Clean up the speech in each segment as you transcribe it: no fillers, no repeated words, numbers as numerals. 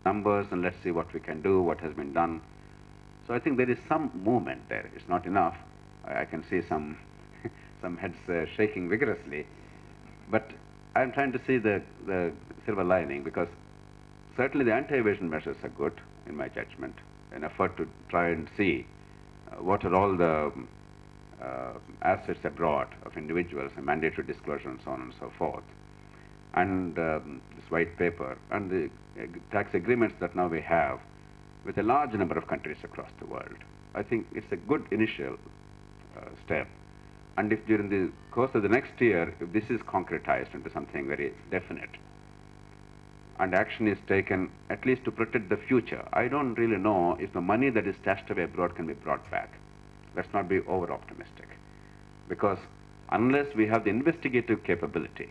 numbers and let's see what we can do, what has been done. So I think there is some movement there. It's not enough. I can see some some heads shaking vigorously. But I'm trying to see the silver lining, because certainly the anti-evasion measures are good, in my judgment, an effort to try and see what are all the assets abroad of individuals and mandatory disclosure and so on and so forth. And this white paper and the tax agreements that now we have with a large number of countries across the world. I think it's a good initial step. And if during the course of the next year, if this is concretized into something very definite, and action is taken at least to protect the future, I don't really know if the money that is stashed away abroad can be brought back. Let's not be over-optimistic. Because unless we have the investigative capability,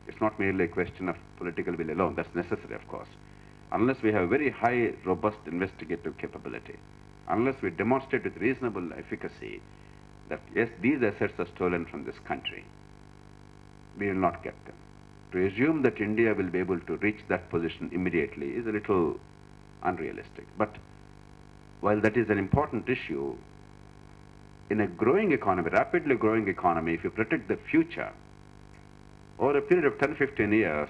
it's not merely a question of political will alone, that's necessary, of course. Unless we have very high, robust investigative capability, unless we demonstrate with reasonable efficacy that, yes, these assets are stolen from this country, we will not get them. To assume that India will be able to reach that position immediately is a little unrealistic. But while that is an important issue, in a growing economy, rapidly growing economy, if you protect the future, over a period of 10, 15 years,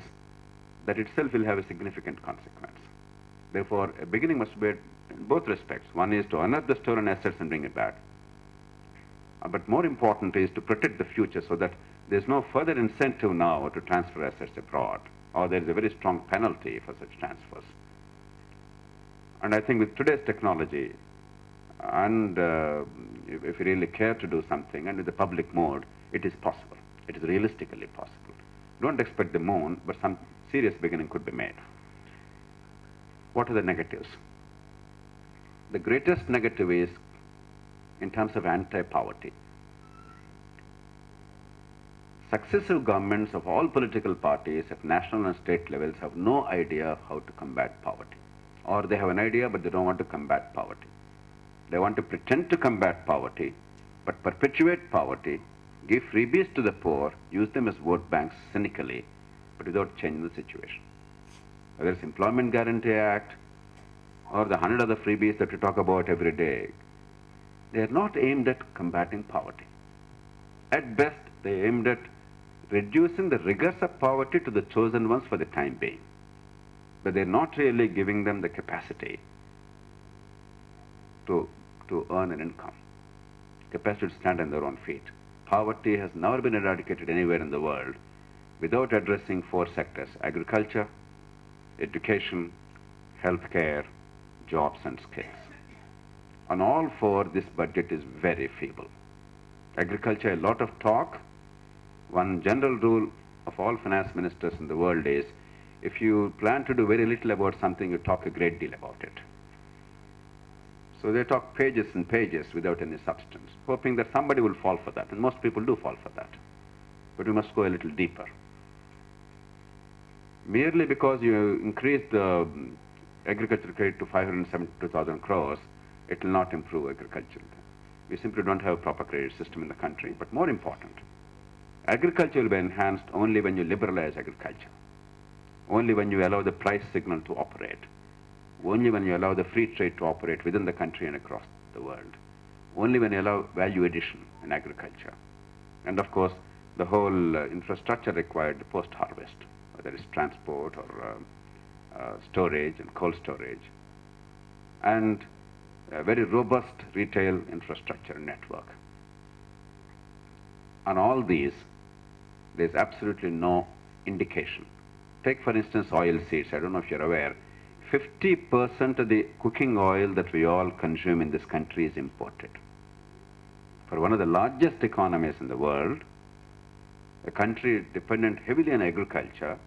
that itself will have a significant consequence. Therefore, a beginning must be in both respects. One is to unearth the stolen assets and bring it back. But more important is to protect the future so that there's no further incentive now to transfer assets abroad, or there is a very strong penalty for such transfers. And I think with today's technology, and if you really care to do something, and with the public mode, it is possible. It is realistically possible. Don't expect the moon, but some serious beginning could be made. What are the negatives? The greatest negative is in terms of anti-poverty. Successive governments of all political parties at national and state levels have no idea how to combat poverty. Or they have an idea, but they don't want to combat poverty. They want to pretend to combat poverty, but perpetuate poverty, give freebies to the poor, use them as vote banks cynically, but without changing the situation. Whether it's Employment Guarantee Act or the 100 other freebies that we talk about every day, they are not aimed at combating poverty. At best, they are aimed at reducing the rigors of poverty to the chosen ones for the time being. But they're not really giving them the capacity to earn an income, capacity to stand on their own feet. Poverty has never been eradicated anywhere in the world without addressing four sectors: agriculture, education, healthcare, jobs and skills. On all four, this budget is very feeble. Agriculture, a lot of talk. One general rule of all finance ministers in the world is, if you plan to do very little about something, you talk a great deal about it. So they talk pages and pages without any substance, hoping that somebody will fall for that, and most people do fall for that. But we must go a little deeper. Merely because you increase the agricultural credit to 572,000 crores, it will not improve agriculture. We simply don't have a proper credit system in the country. But more important, agriculture will be enhanced only when you liberalize agriculture, only when you allow the price signal to operate, only when you allow the free trade to operate within the country and across the world, only when you allow value addition in agriculture. And of course, the whole infrastructure required post-harvest, whether it's transport or storage and cold storage, and a very robust retail infrastructure network. On all these, there's absolutely no indication. Take, for instance, oil seeds. I don't know if you're aware, 50% of the cooking oil that we all consume in this country is imported. For one of the largest economies in the world, a country dependent heavily on agriculture,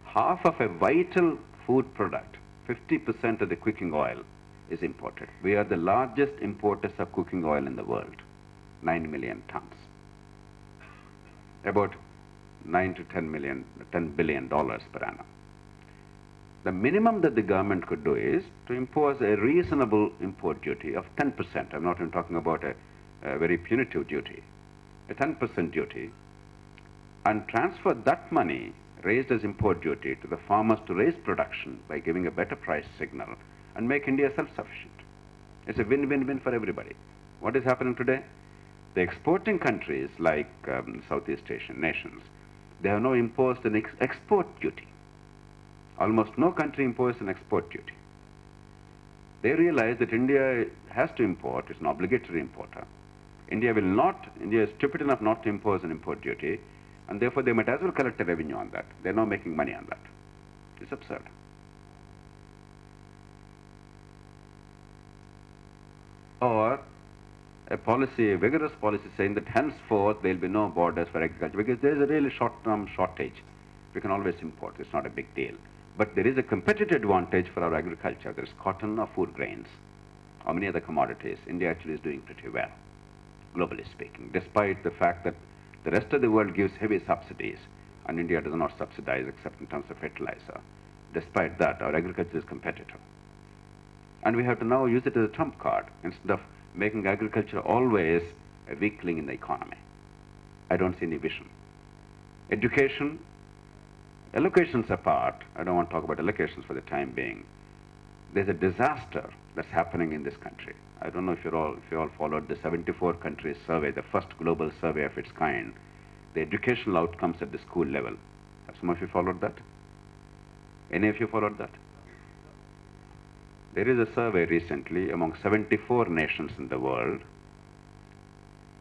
half of a vital food product, 50% of the cooking oil, is imported. We are the largest importers of cooking oil in the world, 9 million tons. About 9 to 10 billion dollars per annum. The minimum that the government could do is to impose a reasonable import duty of 10%. I'm not even talking about a very punitive duty, a 10% duty, and transfer that money raised as import duty to the farmers to raise production by giving a better price signal and make India self-sufficient. It's a win-win-win for everybody. What is happening today? The exporting countries like Southeast Asian nations, they have now imposed an export duty. Almost no country imposed an export duty. They realize that India has to import, it's an obligatory importer. India is stupid enough not to impose an import duty, and therefore they might as well collect a revenue on that. They're now making money on that. It's absurd. Or a vigorous policy saying that henceforth there will be no borders for agriculture because there is a really short-term shortage. We can always import, it's not a big deal. But there is a competitive advantage for our agriculture. There is cotton or food grains or many other commodities. India actually is doing pretty well, globally speaking, despite the fact that the rest of the world gives heavy subsidies and India does not subsidize except in terms of fertilizer. Despite that, our agriculture is competitive. And we have to now use it as a trump card instead of making agriculture always a weakling in the economy. I don't see any vision. Education, allocations apart, I don't want to talk about allocations for the time being. There's a disaster that's happening in this country. I don't know if you all followed the 74 countries survey, the first global survey of its kind, the educational outcomes at the school level. Have some of you followed that? Any of you followed that? There is a survey recently among 74 nations in the world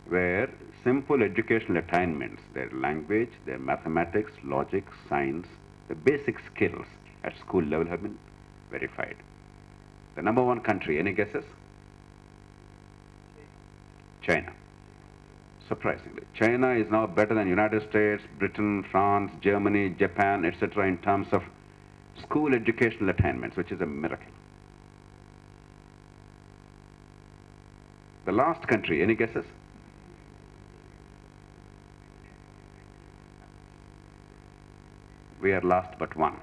where simple educational attainments, their language, their mathematics, logic, science, the basic skills at school level have been verified. The number one country, any guesses? China. Surprisingly. China is now better than United States, Britain, France, Germany, Japan, etc. in terms of school educational attainments, which is a miracle. The last country, any guesses? We are last but one.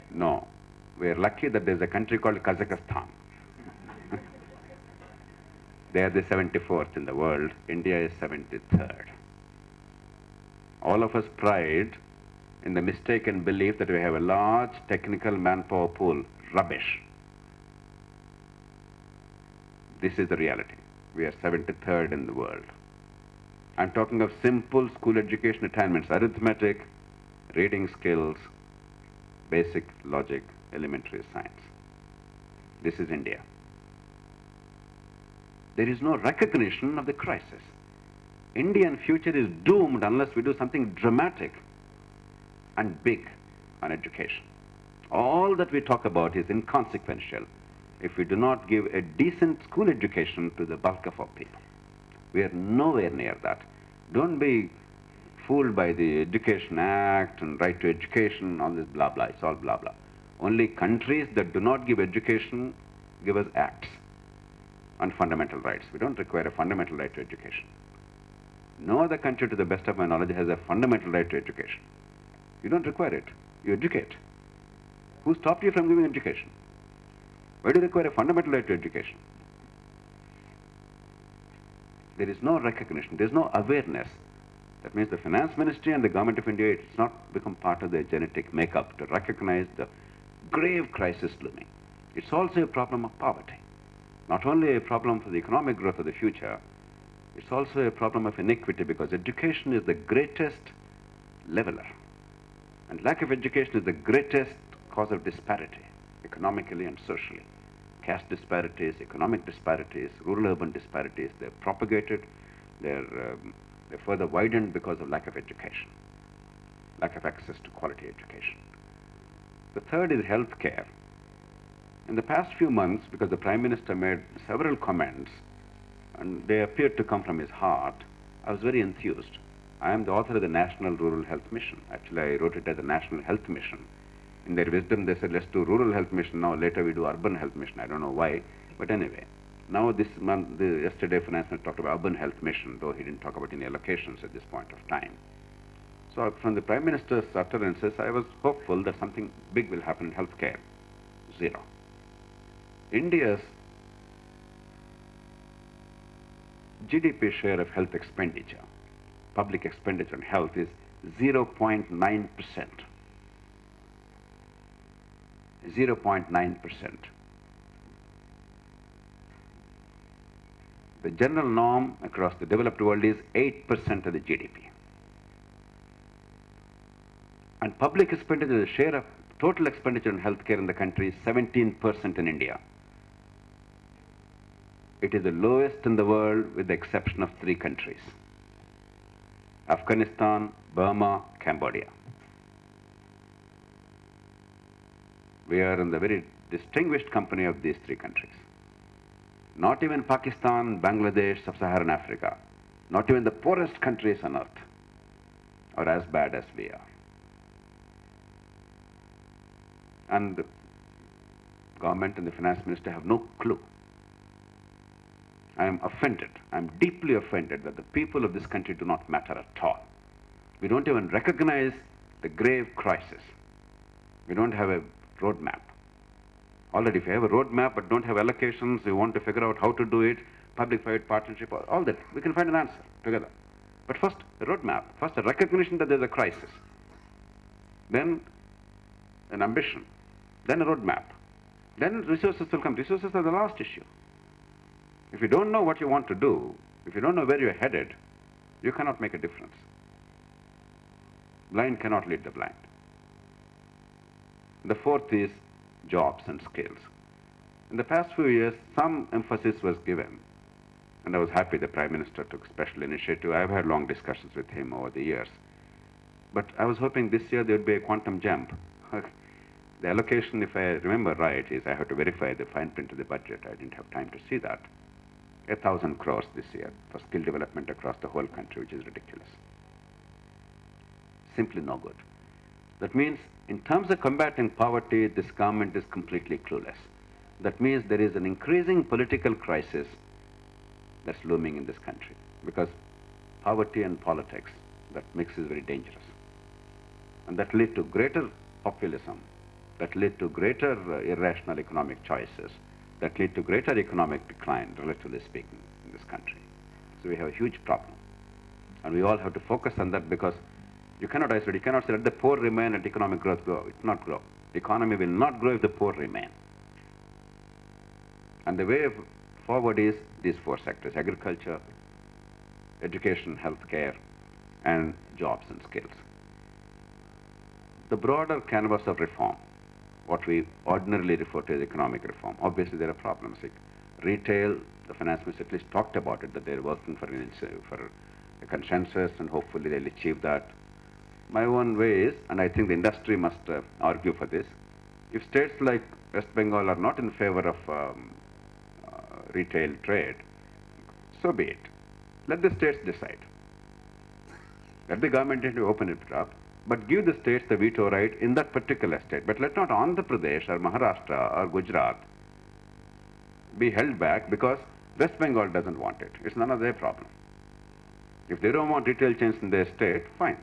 No. We are lucky that there's a country called Kazakhstan. They are the 74th in the world. India is 73rd. All of us pride in the mistaken belief that we have a large technical manpower pool. Rubbish. This is the reality. We are 73rd in the world. I'm talking of simple school education attainments, arithmetic, reading skills, basic logic, elementary science. This is India. There is no recognition of the crisis. Indian future is doomed unless we do something dramatic and big on education. All that we talk about is inconsequential if we do not give a decent school education to the bulk of our people. We are nowhere near that. Don't be fooled by the Education Act and right to education, all this blah blah, it's all blah blah. Only countries that do not give education give us acts on fundamental rights. We don't require a fundamental right to education. No other country, to the best of my knowledge, has a fundamental right to education. You don't require it. You educate. Who stopped you from giving education? Why do you require a fundamental right to education? There is no recognition. There is no awareness. That means the finance ministry and the government of India, it's not become part of their genetic makeup to recognize the grave crisis looming. It's also a problem of poverty. Not only a problem for the economic growth of the future, it's also a problem of inequity because education is the greatest leveler. And lack of education is the greatest cause of disparity, economically and socially. Caste disparities, economic disparities, rural-urban disparities, they're propagated, they're further widened because of lack of education, lack of access to quality education. The third is health care. In the past few months, because the Prime Minister made several comments, and they appeared to come from his heart, I was very enthused. I am the author of the National Rural Health Mission. Actually, I wrote it as a National Health Mission. In their wisdom, they said, let's do Rural Health Mission now, later we do Urban Health Mission. I don't know why, but anyway. Now this month, yesterday, Finance Minister talked about Urban Health Mission, though he didn't talk about any allocations at this point of time. So from the Prime Minister's utterances, I was hopeful that something big will happen in healthcare. Zero. India's GDP share of health expenditure, public expenditure on health, is 0.9%. 0.9%. The general norm across the developed world is 8% of the GDP. And public expenditure, the share of total expenditure on healthcare in the country is 17% in India. It is the lowest in the world with the exception of 3 countries: Afghanistan, Burma, Cambodia. We are in the very distinguished company of these 3 countries. Not even Pakistan, Bangladesh, Sub-Saharan Africa, not even the poorest countries on earth are as bad as we are. And the government and the finance minister have no clue. I am offended. I am deeply offended that the people of this country do not matter at all. We don't even recognize the grave crisis. We don't have a roadmap. Already, if you have a roadmap but don't have allocations, you want to figure out how to do it, public-private partnership, all that, we can find an answer together. But first, a roadmap. First, a recognition that there's a crisis. Then, an ambition. Then a roadmap. Then resources will come. Resources are the last issue. If you don't know what you want to do, if you don't know where you're headed, you cannot make a difference. Blind cannot lead the blind. The fourth is jobs and skills. In the past few years, some emphasis was given, and I was happy the Prime Minister took special initiative. I've had long discussions with him over the years. But I was hoping this year there would be a quantum jump. The allocation, if I remember right, is I have to verify the fine print of the budget. I didn't have time to see that. 1,000 crores this year for skill development across the whole country, which is ridiculous. Simply no good. That means, in terms of combating poverty, this government is completely clueless. That means there is an increasing political crisis that's looming in this country, because poverty and politics, that mix is very dangerous. And that lead to greater populism, that lead to greater irrational economic choices, that lead to greater economic decline, relatively speaking, in this country. So we have a huge problem. And we all have to focus on that, because you cannot isolate. You cannot say, let the poor remain and economic growth grow. It will not grow. The economy will not grow if the poor remain. And the way forward is these 4 sectors: agriculture, education, healthcare, and jobs and skills. The broader canvas of reform, what we ordinarily refer to as economic reform, obviously there are problems. Like retail, the finance minister at least talked about it, that they're working for a consensus, and hopefully they'll achieve that. My own way is, and I think the industry must argue for this, if states like West Bengal are not in favor of retail trade, so be it. Let the states decide. Let the government open it up, but give the states the veto right in that particular state. But let not Andhra Pradesh or Maharashtra or Gujarat be held back because West Bengal doesn't want it. It's none of their problem. If they don't want retail chains in their state, fine.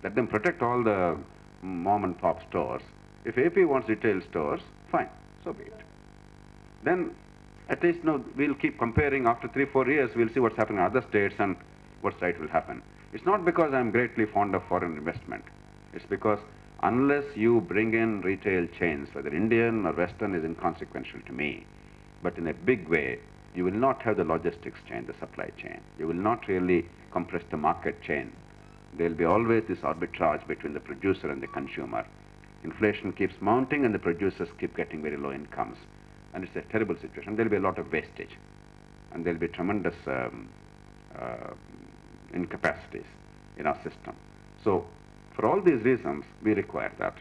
Let them protect all the mom and pop stores. If AP wants retail stores, fine, so be it. Then at least we'll keep comparing. After 3-4 years, we'll see what's happening in other states and what's right will happen. It's not because I'm greatly fond of foreign investment. It's because unless you bring in retail chains, whether Indian or Western, is inconsequential to me. But in a big way, you will not have the logistics chain, the supply chain. You will not really compress the market chain. There will be always this arbitrage between the producer and the consumer. Inflation keeps mounting and the producers keep getting very low incomes. And it's a terrible situation. There will be a lot of wastage. And there will be tremendous incapacities in our system. So, for all these reasons, we require that.